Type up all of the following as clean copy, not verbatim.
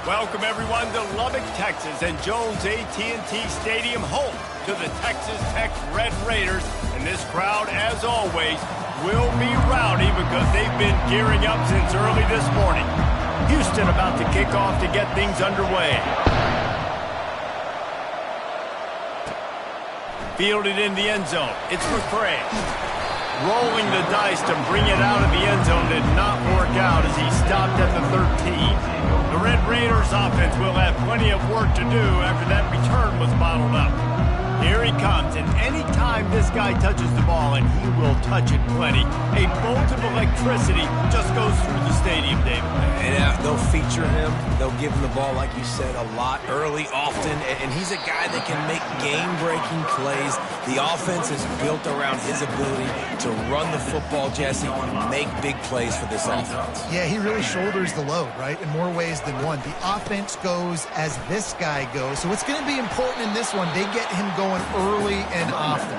Welcome, everyone, to Lubbock, Texas, and Jones AT&T Stadium, home to the Texas Tech Red Raiders. And this crowd, as always, will be rowdy because they've been gearing up since early this morning. Houston about to kick off to get things underway. Fielded in the end zone. It's McCray. Rolling the dice to bring it out of the end zone did not work out as he stopped at the 13. The Red Raiders offense will have plenty of work to do after that return was bottled up. Here he comes, and any time this guy touches the ball, and he will touch it plenty, a bolt of electricity just goes through the stadium, David. And they'll feature him. They'll give him the ball, like you said, a lot, early, often. And he's a guy that can make game-breaking plays. The offense is built around his ability to run the football, Jesse, make big plays for this offense. Yeah, he really shoulders the load, right, in more ways than one. The offense goes as this guy goes. So it's going to be important in this one. They get him going early and often.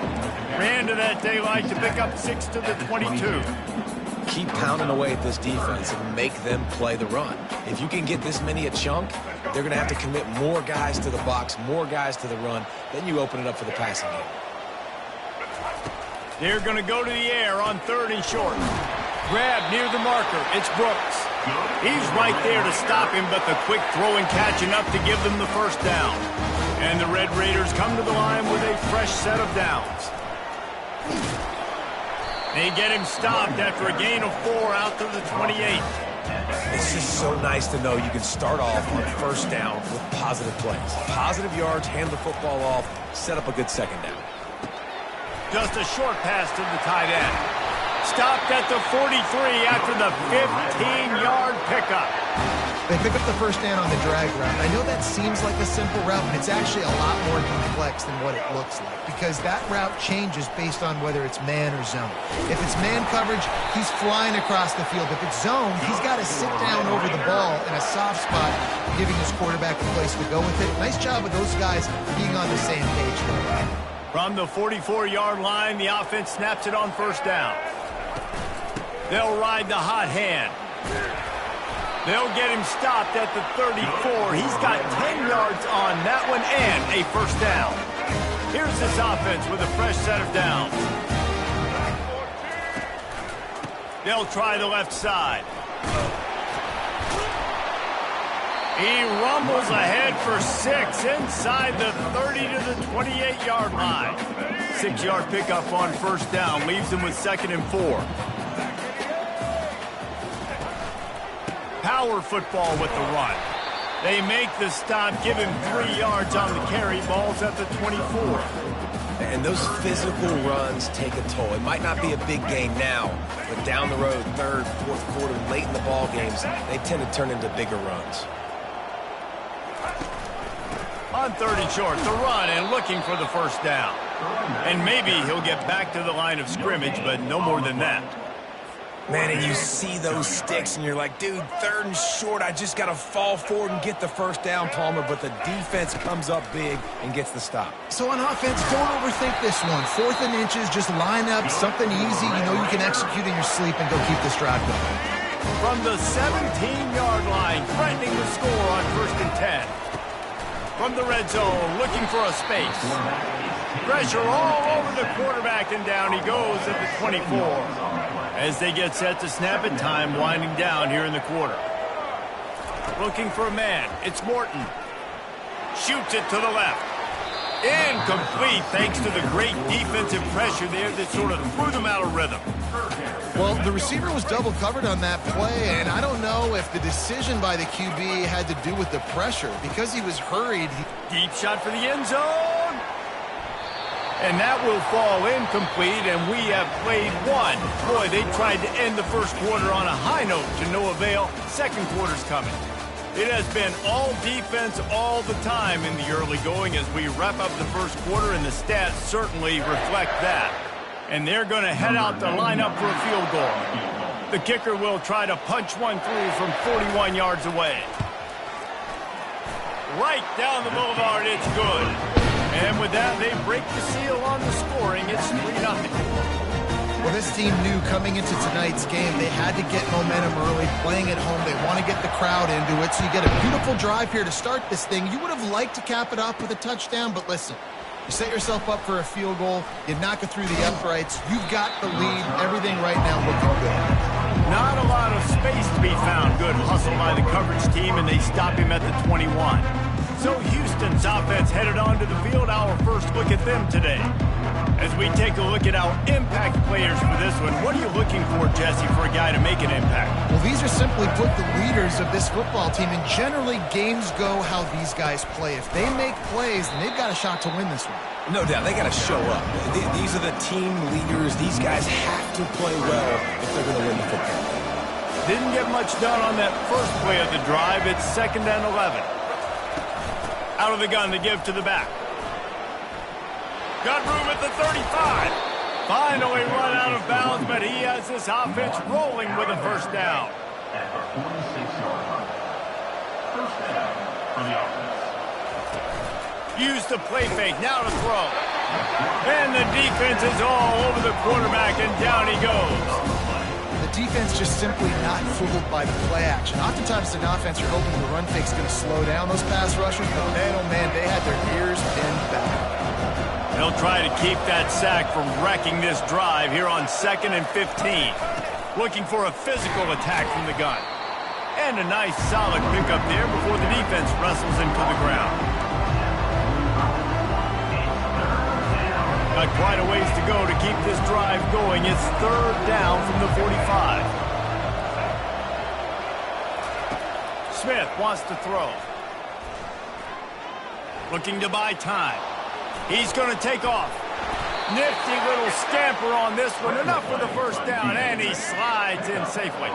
Ran to that daylight to pick up 6 to the 22. Keep pounding away at this defense and make them play the run. If you can get this many a chunk, they're going to have to commit more guys to the box, more guys to the run. Then you open it up for the passing game. They're going to go to the air on 3rd and short. Grab near the marker. It's Brooks. He's right there to stop him, but the quick throw and catch enough to give them the first down. And the Red Raiders come to the line with a fresh set of downs. They get him stopped after a gain of 4 out to the 28. It's just so nice to know you can start off on 1st down with positive plays. Positive yards, hand the football off, set up a good 2nd down. Just a short pass to the tight end. Stopped at the 43 after the 15-yard pickup. They pick up the first down on the drag route. I know that seems like a simple route, but it's actually a lot more complex than what it looks like because that route changes based on whether it's man or zone. If it's man coverage, he's flying across the field. If it's zone, he's got to sit down over the ball in a soft spot, giving his quarterback a place to go with it. Nice job of those guys being on the same page there. From the 44-yard line, the offense snaps it on 1st down. They'll ride the hot hand. They'll get him stopped at the 34. He's got 10 yards on that one and a 1st down. Here's this offense with a fresh set of downs. They'll try the left side. He rumbles ahead for 6 inside the 30 to the 28-yard line. 6-yard pickup on 1st down leaves him with 2nd and 4. Power football with the run. They make the stop, give him 3 yards on the carry. Ball's at the 24. And those physical runs take a toll. It might not be a big gain now, but down the road, 3rd, 4th quarter, late in the ball games, they tend to turn into bigger runs. On 3rd and short, the run and looking for the 1st down. And maybe he'll get back to the line of scrimmage, but no more than that. Man, and you see those sticks, and you're like, dude, 3rd and short, I just got to fall forward and get the 1st down, Palmer, but the defense comes up big and gets the stop. So on offense, don't overthink this one. 4th and inches, just line up, something easy you know you can execute in your sleep and go keep this drive going. From the 17-yard line, threatening to score on 1st and 10. From the red zone, looking for a space. Pressure all over the quarterback, and down he goes at the 24. As they get set to snap it, time winding down here in the quarter. Looking for a man. It's Morton. Shoots it to the left. Incomplete thanks to the great defensive pressure there that sort of threw them out of rhythm. Well, the receiver was double covered on that play, and I don't know if the decision by the QB had to do with the pressure. Because he was hurried. Deep shot for the end zone. And that will fall incomplete, and we have played 1. Boy, they tried to end the 1st quarter on a high note to no avail. 2nd quarter's coming. It has been all defense all the time in the early going as we wrap up the 1st quarter, and the stats certainly reflect that. And they're going to head out to line up for a field goal. The kicker will try to punch one through from 41 yards away. Right down the boulevard, it's good. And with that, they break the seal on the scoring. It's 3-0. Well, this team knew coming into tonight's game they had to get momentum early, playing at home. They want to get the crowd into it, so you get a beautiful drive here to start this thing. You would have liked to cap it off with a touchdown, but listen, you set yourself up for a field goal, you knock it through the uprights, you've got the lead, everything right now looking good. Not a lot of space to be found. Good hustle by the coverage team, and they stop him at the 21. So Houston's offense headed onto the field. Our first look at them today. As we take a look at our impact players for this one, what are you looking for, Jesse, for a guy to make an impact? Well, these are simply put the leaders of this football team, and generally games go how these guys play. If they make plays, then they've got a shot to win this one. No doubt, they got to show up. These are the team leaders. These guys have to play well if they're going to win the football. Didn't get much done on that first play of the drive. It's 2nd and 11. Out of the gun to give to the back. Got room at the 35. Finally run out of bounds, but he has this offense rolling with a first down. At the 46-yard line. First down for the offense. Use the play fake, now to throw. And the defense is all over the quarterback, and down he goes. The defense just simply not fooled by the play action. Oftentimes, an offense, you're hoping the run fake's going to slow down those pass rushers, but man, oh man, they had their ears pinned back. They'll try to keep that sack from wrecking this drive here on 2nd and 15. Looking for a physical attack from the gun. And a nice solid pickup there before the defense wrestles into the ground. Got quite a ways to go to keep this drive going. It's 3rd down from the 45. Smith wants to throw. Looking to buy time. He's going to take off. Nifty little scamper on this one. Enough for the first down, and he slides in safely.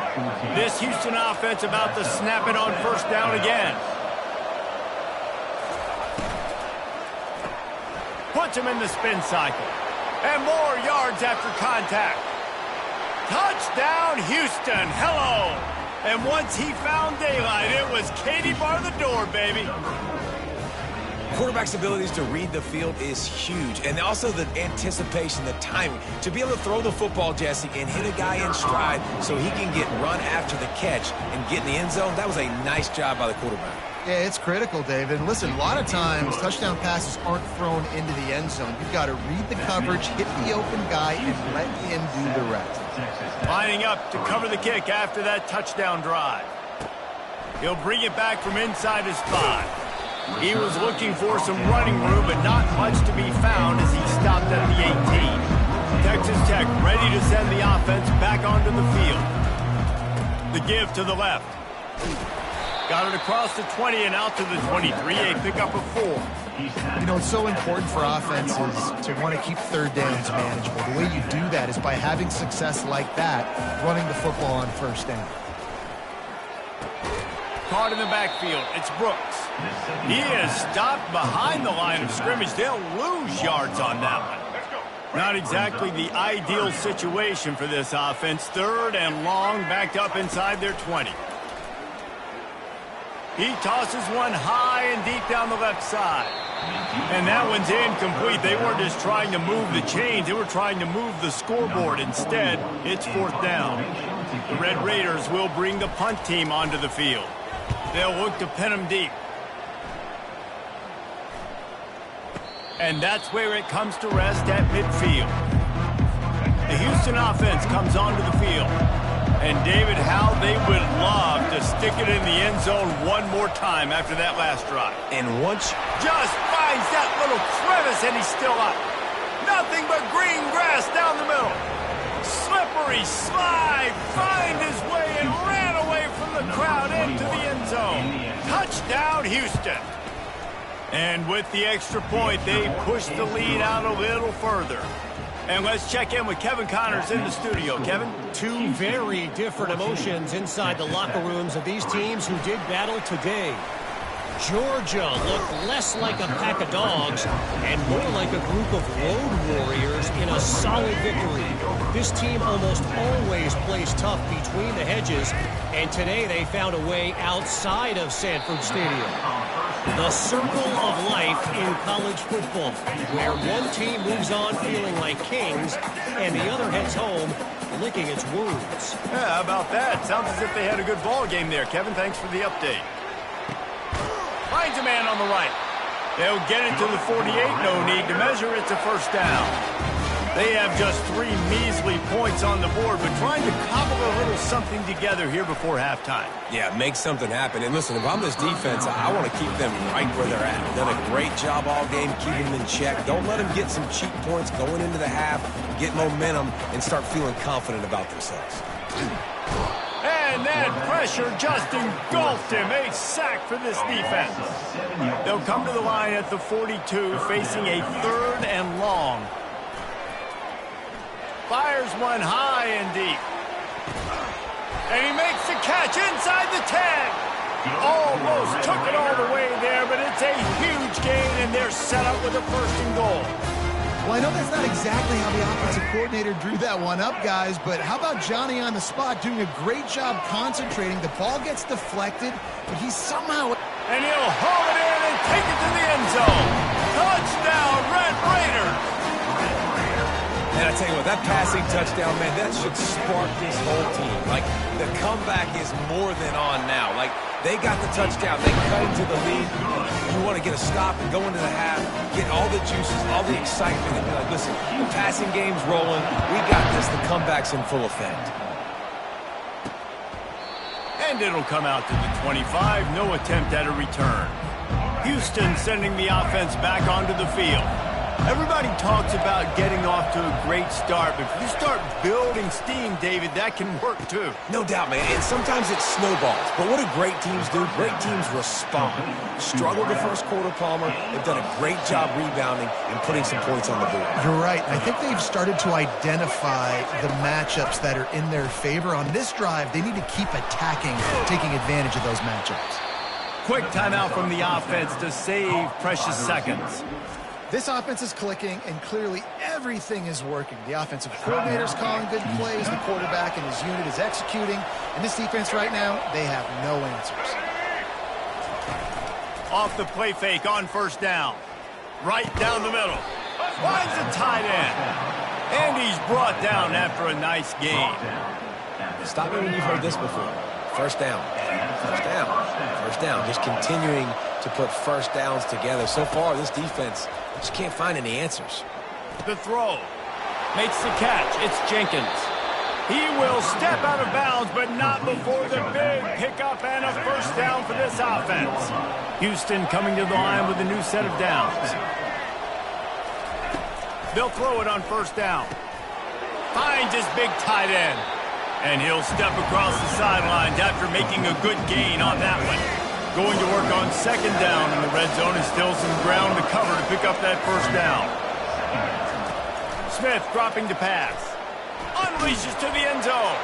This Houston offense about to snap it on first down again. Puts him in the spin cycle. And more yards after contact. Touchdown, Houston. Hello. And once he found daylight, it was Katie bar the door, baby. Quarterback's abilities to read the field is huge, and also the anticipation, the timing. To be able to throw the football, Jesse, and hit a guy in stride so he can get run after the catch and get in the end zone, that was a nice job by the quarterback. Yeah, it's critical, David. And listen, a lot of times touchdown passes aren't thrown into the end zone. You've got to read the coverage, hit the open guy, and let him do the rest. Lining up to cover the kick after that touchdown drive. He'll bring it back from inside his 5. He was looking for some running room, but not much to be found as he stopped at the 18. Texas Tech ready to send the offense back onto the field. The give to the left. Got it across the 20 and out to the 23. A pickup of 4. You know, it's so important for offenses to want to keep third downs manageable. The way you do that is by having success like that, running the football on first down. Caught in the backfield. It's Brooks. He is stopped behind the line of scrimmage. They'll lose yards on that one. Not exactly the ideal situation for this offense. 3rd and long, backed up inside their 20. He tosses one high and deep down the left side. And that one's incomplete. They weren't just trying to move the chains. They were trying to move the scoreboard. Instead, it's 4th down. The Red Raiders will bring the punt team onto the field. They'll look to pin him deep. And that's where it comes to rest at midfield. The Houston offense comes onto the field. And David, how they would love to stick it in the end zone one more time after that last drive. And once just finds that little crevice, and he's still up. Nothing but green grass down the middle. Slippery slide, find his way and ran away from the crowd into the end zone. Touchdown, Houston. And with the extra point, they push the lead out a little further. And let's check in with Kevin Connors in the studio. Kevin? Two very different emotions inside the locker rooms of these teams who did battle today. Georgia looked less like a pack of dogs and more like a group of road warriors in a solid victory. This team almost always plays tough between the hedges, and today they found a way outside of Sanford Stadium. The circle of life in college football, where one team moves on feeling like kings and the other heads home licking its wounds. Yeah, how about that? Sounds as if they had a good ball game there. Kevin, thanks for the update. Finds a man on the right. They'll get it to the 48. No need to measure. It's a first down. They have just 3 measly points on the board, but trying to cobble a little something together here before halftime. Yeah, make something happen. And listen, if I'm this defense, I want to keep them right where they're at. Done a great job all game keeping them in check. Don't let them get some cheap points going into the half, get momentum, and start feeling confident about themselves. And that pressure just engulfed him. A sack for this defense. They'll come to the line at the 42, facing a 3rd and long. Fires one high and deep. And he makes the catch inside the 10. Almost took it all the way there, but it's a huge gain, and they're set up with a 1st and goal. Well, I know that's not exactly how the offensive coordinator drew that one up, guys, but how about Johnny on the spot doing a great job concentrating? The ball gets deflected, but he's somehow... And he'll haul it in and take it to the end zone. Touchdown, Red Raiders. And I tell you what, that passing touchdown, man, that should spark this whole team. Like, the comeback is more than on now. Like, they got the touchdown. They cut into the lead. You want to get a stop and go into the half, get all the juices, all the excitement, and be like, listen, the passing game's rolling. We got this. The comeback's in full effect. And it'll come out to the 25. No attempt at a return. Houston sending the offense back onto the field. Everybody talks about getting off to a great start, but if you start building steam, David, that can work too. No doubt, man, and sometimes it snowballs. But what do great teams do? Great teams respond. Struggled the first quarter, Palmer. They've done a great job rebounding and putting some points on the board. You're right. I think they've started to identify the matchups that are in their favor. On this drive, they need to keep attacking, taking advantage of those matchups. Quick timeout from the offense to save precious seconds. This offense is clicking, and clearly everything is working. The offensive coordinator's calling good plays, the quarterback and his unit is executing, and this defense right now, they have no answers. Off the play fake on 1st down. Right down the middle. Finds a tight end. And he's brought down after a nice gain. Stop me when you've heard this before. 1st down. 1st down. 1st down. Just continuing to put 1st downs together. So far, this defense just can't find any answers. The throw. Makes the catch. It's Jenkins. He will step out of bounds, but not before the big pickup and a 1st down for this offense. Houston coming to the line with a new set of downs. They'll throw it on 1st down. Finds his big tight end. And he'll step across the sidelines after making a good gain on that one. Going to work on 2nd down in the red zone, and still some ground to cover to pick up that 1st down. Smith dropping to pass. Unleashes to the end zone.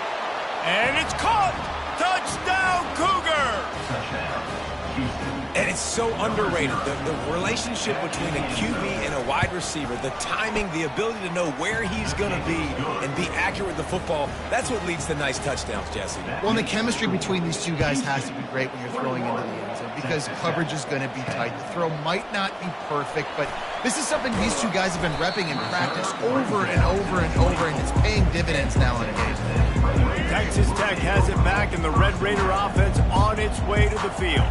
And it's caught. Touchdown, Cougar. And it's so underrated. The relationship between a QB and a wide receiver, the timing, the ability to know where he's going to be and be accurate with the football, that's what leads to nice touchdowns, Jesse. Well, and the chemistry between these two guys has to be great when you're throwing into the end zone because coverage is going to be tight. The throw might not be perfect, but this is something these two guys have been repping in practice over and over and over, and it's paying dividends now on occasion. Texas Tech has it back, and the Red Raider offense on its way to the field.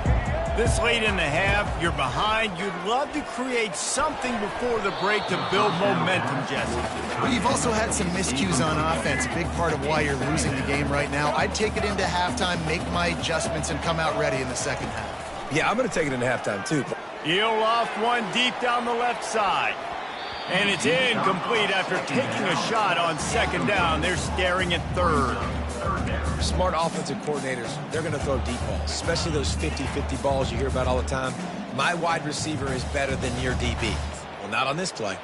This late in the half, you're behind. You'd love to create something before the break to build momentum, Jesse. Well, you've also had some miscues on offense, a big part of why you're losing the game right now. I'd take it into halftime, make my adjustments, and come out ready in the 2nd half. Yeah, I'm going to take it into halftime, too. He'll loft one deep down the left side. And it's incomplete after taking a shot on 2nd down. They're staring at 3rd. Smart offensive coordinators, they're going to throw deep balls, especially those 50-50 balls you hear about all the time. My wide receiver is better than your DB. Well, not on this play.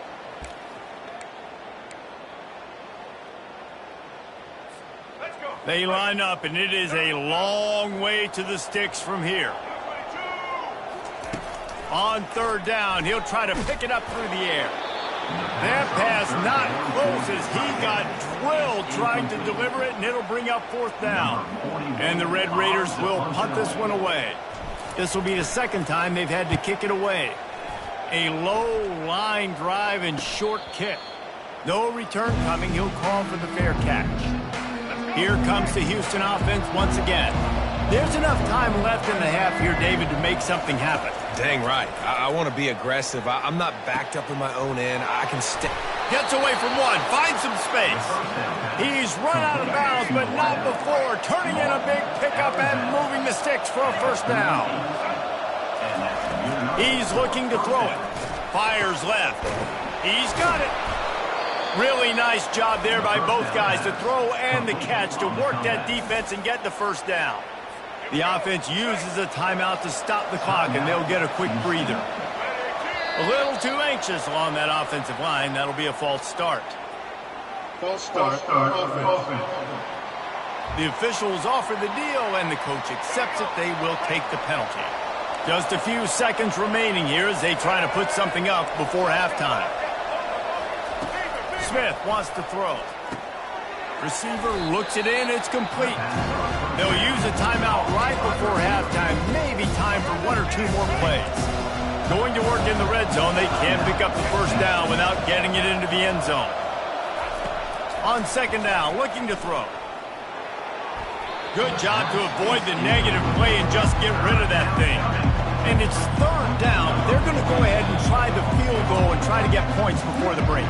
They line up, and it is a long way to the sticks from here. On 3rd down, he'll try to pick it up through the air. That pass not close as he got drilled trying to deliver it, and it'll bring up 4th down. And the Red Raiders will punt this one away. This will be the second time they've had to kick it away. A low line drive and short kick. No return coming. He'll call for the fair catch. Here comes the Houston offense once again. There's enough time left in the half here, David, to make something happen. Dang right. I want to be aggressive. I'm not backed up in my own end. I can stay. Gets away from one. Finds some space. He's run out of bounds, but not before. Turning in a big pickup and moving the sticks for a first down. He's looking to throw it. Fires left. He's got it. Really nice job there by both guys to throw and the catch to work that defense and get the first down. The offense uses a timeout to stop the clock, and they'll get a quick breather. A little too anxious along that offensive line. That'll be a false start. False start. Offense. The officials offer the deal, and the coach accepts it. They will take the penalty. Just a few seconds remaining here as they try to put something up before halftime. Smith wants to throw. Receiver looks it in. It's complete. They'll use a timeout right before halftime. Maybe time for one or two more plays. Going to work in the red zone. They can't pick up the first down without getting it into the end zone. On second down, looking to throw. Good job to avoid the negative play and just get rid of that thing. And it's third down. They're going to go ahead and try the field goal and try to get points before the break.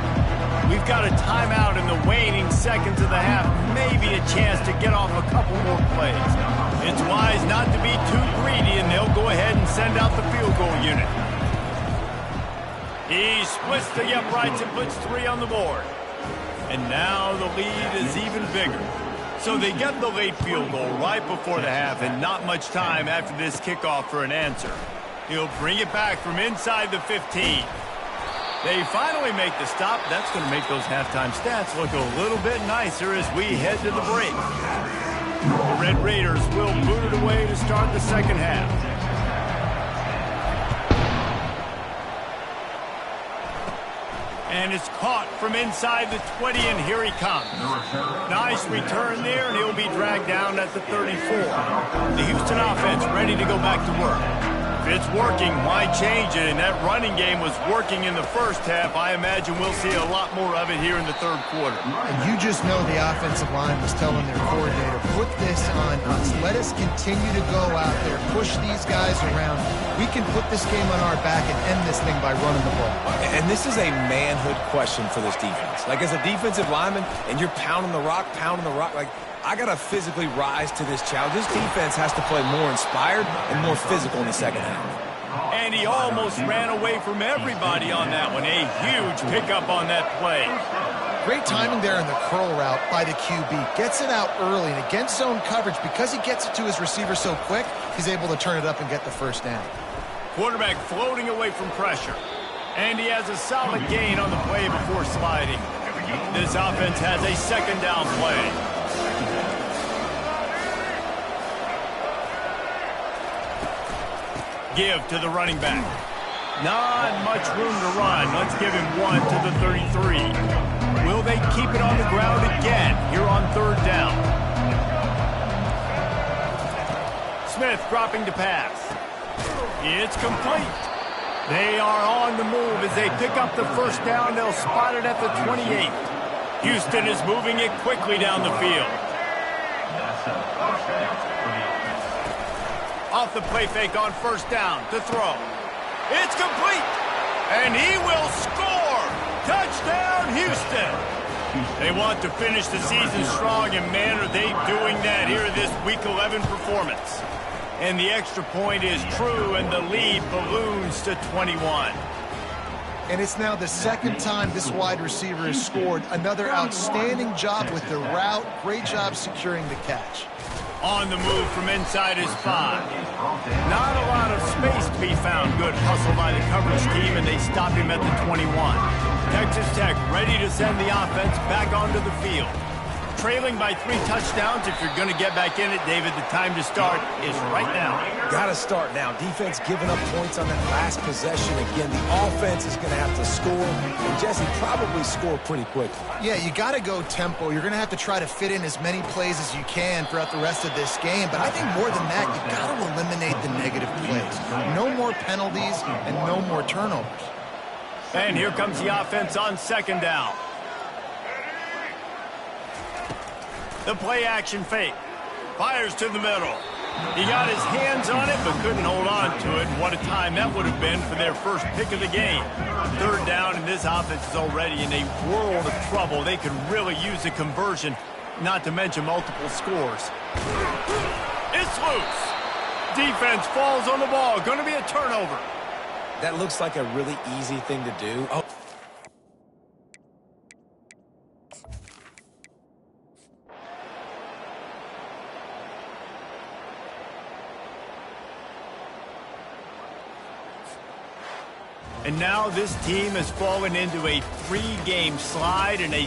We've got a timeout in the waning seconds of the half. Maybe a chance to get off a couple more plays. It's wise not to be too greedy, and they'll go ahead and send out the field goal unit. He splits the uprights and puts 3 on the board. And now the lead is even bigger. So they get the late field goal right before the half, and not much time after this kickoff for an answer. He'll bring it back from inside the 15. They finally make the stop. That's going to make those halftime stats look a little bit nicer as we head to the break. The Red Raiders will boot it away to start the second half. And it's caught from inside the 20, and here he comes. Nice return there, and he'll be dragged down at the 34. The Houston offense ready to go back to work. If it's working, why change it? And that running game was working in the first half. I imagine we'll see a lot more of it here in the third quarter. And you just know the offensive line was telling their coordinator, put this on us. Let us continue to go out there, push these guys around. We can put this game on our back and end this thing by running the ball. And this is a manhood question for this defense. Like, as a defensive lineman, and you're pounding the rock, like, I got to physically rise to this challenge. This defense has to play more inspired and more physical in the second half. And he almost ran away from everybody on that one. A huge pickup on that play. Great timing there in the curl route by the QB. Gets it out early, and against zone coverage, because he gets it to his receiver so quick, he's able to turn it up and get the first down. Quarterback floating away from pressure. And he has a solid gain on the play before sliding. This offense has a second down play. Give to the running back. Not much room to run. Let's give him 1 to the 33. Will they keep it on the ground again here on third down? Smith dropping to pass. It's complete. They are on the move as they pick up the first down. They'll spot it at the 28. Houston is moving it quickly down the field. Off the play fake on first down to throw. It's complete. And he will score. Touchdown, Houston. They want to finish the season strong, and man, are they doing that here this Week 11 performance. And the extra point is true, and the lead balloons to 21. And it's now the second time this wide receiver has scored. Another outstanding job with the route. Great job securing the catch. On the move from inside his 5. Not a lot of space to be found. Good hustle by the coverage team, and they stop him at the 21. Texas Tech ready to send the offense back onto the field. Trailing by 3 touchdowns. If you're going to get back in it, David, the time to start is right now. Got to start now. Defense giving up points on that last possession. Again, the offense is going to have to score, and Jesse probably score pretty quickly. Yeah, you got to go tempo. You're going to have to try to fit in as many plays as you can throughout the rest of this game. But I think more than that, you got to eliminate the negative plays. No more penalties and no more turnovers. And here comes the offense on second down. The play action fake. Fires to the middle. He got his hands on it, but couldn't hold on to it. What a time that would have been for their first pick of the game. Third down, and this offense is already in a world of trouble. They could really use a conversion, not to mention multiple scores. It's loose. Defense falls on the ball. Going to be a turnover. That looks like a really easy thing to do. Oh. And now this team has fallen into a 3-game slide in a